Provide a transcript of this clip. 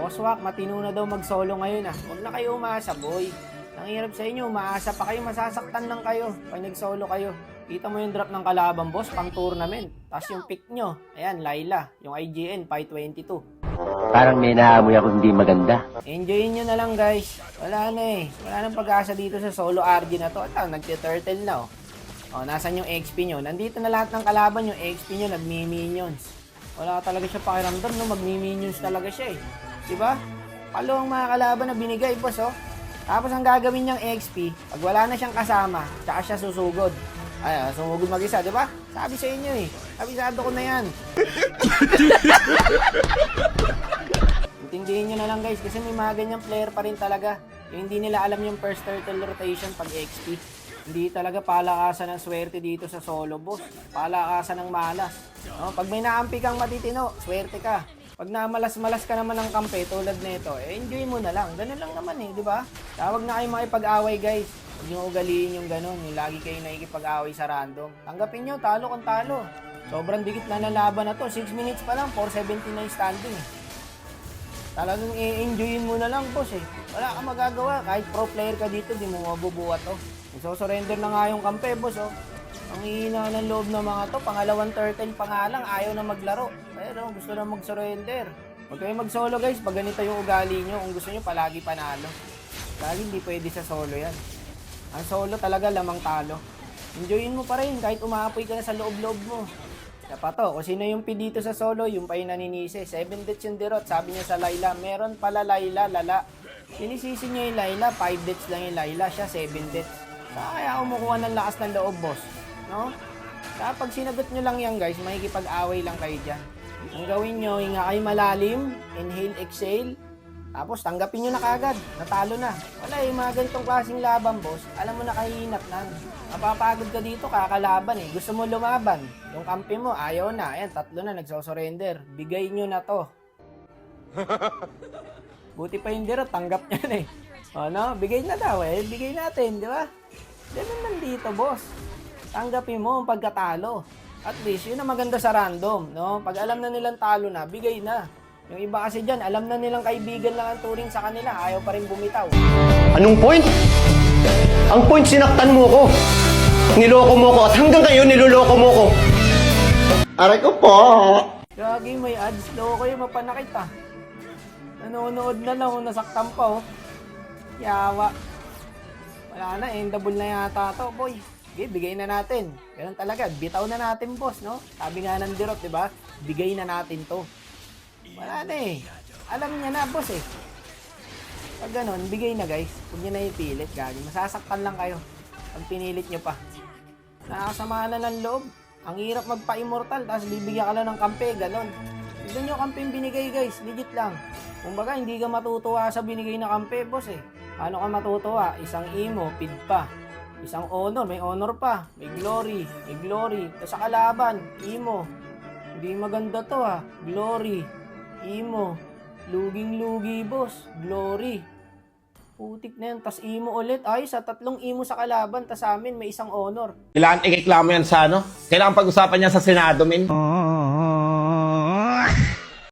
Bosswak, matino na daw mag-solo ngayon ah. Huwag na kayo umasa, boy. Ang hirap sa inyo, umaasa pa kayo, masasaktan lang kayo pag nag-solo kayo. Kita mo yung drop ng kalaban, boss, pang tournament. Tapos yung pick nyo, ayan, Layla, yung IGN, 522. Parang may naamoy ako hindi maganda. Enjoyin nyo na lang, guys. Wala na eh. Wala nang pag-asa dito sa solo RG na to. Ito, nagti-turtle na oh. Oh, nasan yung XP nyo? Nandito na lahat ng kalaban, yung XP nyo, nagmi-minions. Wala talaga siya pakiramdam, no? Magmi-minions talaga siya eh. Diba? Palo ang mga kalaban na binigay, boss, oh. Tapos ang gagawin niyang XP, pag wala na siyang kasama, tsaka siya susugod. Ay, sumugod mag-isa, di ba? Sabi sa inyo eh. Abisado ko na yan. Intindihin nyo na lang guys, kasi may mga ganyang player pa rin talaga. Yung hindi nila alam yung first turtle rotation pag XP. Hindi talaga palakasan ng swerte dito sa solo, boss. Palakasan ng malas. No? Pag may naampi kang matitino, swerte ka. Pag namalas-malas ka naman ng kampe tulad nito, enjoy mo na lang. Ganun lang naman eh, di ba? Tawag na kayo makipag-away guys. Huwag nyo ugaliin yung ganun, yung lagi kayo nakikipag-away sa random. Tanggapin nyo, talo kung talo. Sobrang dikit na ng laban na to. 6 minutes pa lang, 479 standing. Talagang i-enjoyin mo na lang, boss eh. Wala kang magagawa. Kahit pro player ka dito, di mo mabubuhat to. Nagsosurrender na nga yung kampe, boss oh. Ang hihina ng loob ng mga to, pangalawang turtle pa nga lang, ayaw na maglaro. Pero gusto na mag-surrender. Huwag kayo mag-solo guys, pag ganito yung ugali nyo, kung gusto nyo palagi panalo. Lagi hindi pwede sa solo yan. Ang solo talaga lamang talo. Enjoyin mo pa rin kahit umaapoy ka na sa loob-loob mo. Dapat to, kung sino yung P dito sa solo, yung pa yung naninisi. 7 deaths yung dirot, sabi niya sa Layla. Meron pala Layla, lala. Sinisisi niya yung Layla, 5 deaths lang yung Layla, siya 7 deaths. Kaya kumukuha ng lakas ng loob, boss. No? Kapag sinagot nyo lang yan guys, makikipag-away lang kayo dyan. Ang gawin nyo, hinga kayo malalim, inhale, exhale, tapos tanggapin nyo na kagad, natalo na. Wala yung mga ganitong klaseng laban, boss, alam mo na kahinat na. Mapapagod ka dito, kakalaban eh. Gusto mo lumaban, yung kampi mo, ayaw na. Ayan, 3 na, nagsosurrender. Bigay nyo na to. Buti pa yung dirot, tanggap nyo na eh. O no, bigay na daw eh, bigay natin, di ba? Ganun man dito, boss. Tanggapin mo ang pagkatalo. At least, yun ang maganda sa random, no? Pag alam na nilang talo na, bigay na. Yung iba kasi dyan, alam na nilang kaibigan lang ang turing sa kanila, ayaw pa rin bumitaw. Anong point? Ang point, sinaktan mo ko. Niloko mo ko at hanggang ngayon niloloko mo ko. Aray ko po. Gagi, may ads. Loko kayo, mapanakit ah. Nanonood na lang, nasaktan pa oh. Yawa. Wala na, endable na yata to, boy. Okay, bigay na natin. Ganun talaga, bitaw na natin, boss, no? Sabi nga ng dirot, di ba? Bigay na natin to. Wala na eh. Alam niya na, boss eh. Pag ganun, bigay na guys. Huwag niyo na ipilit, gagi. Masasaktan lang kayo. Pag pinilit niyo pa. Nakakasama na ng loob. Ang hirap magpa-immortal, tapos bibigyan ka lang ng kampe, ganun. Tignan niyo kampe yung binigay, guys. Legit lang. Kumbaga, hindi ka matutuwa sa binigay na kampe, boss eh. Paano ka matutuwa? Isang emo, feed pa. Isang honor, may honor pa. May glory, may glory. Tapos sa kalaban, emo. Hindi maganda to ha. Glory, emo. Luging-lugi, boss. Glory. Putik na yan. Tapos emo ulit. Ay, sa 3 emo sa kalaban. Tapos sa amin, may isang honor. Kailangan ikiklamo yan sa ano? Kailangan pag-usapan niya sa Senado, min.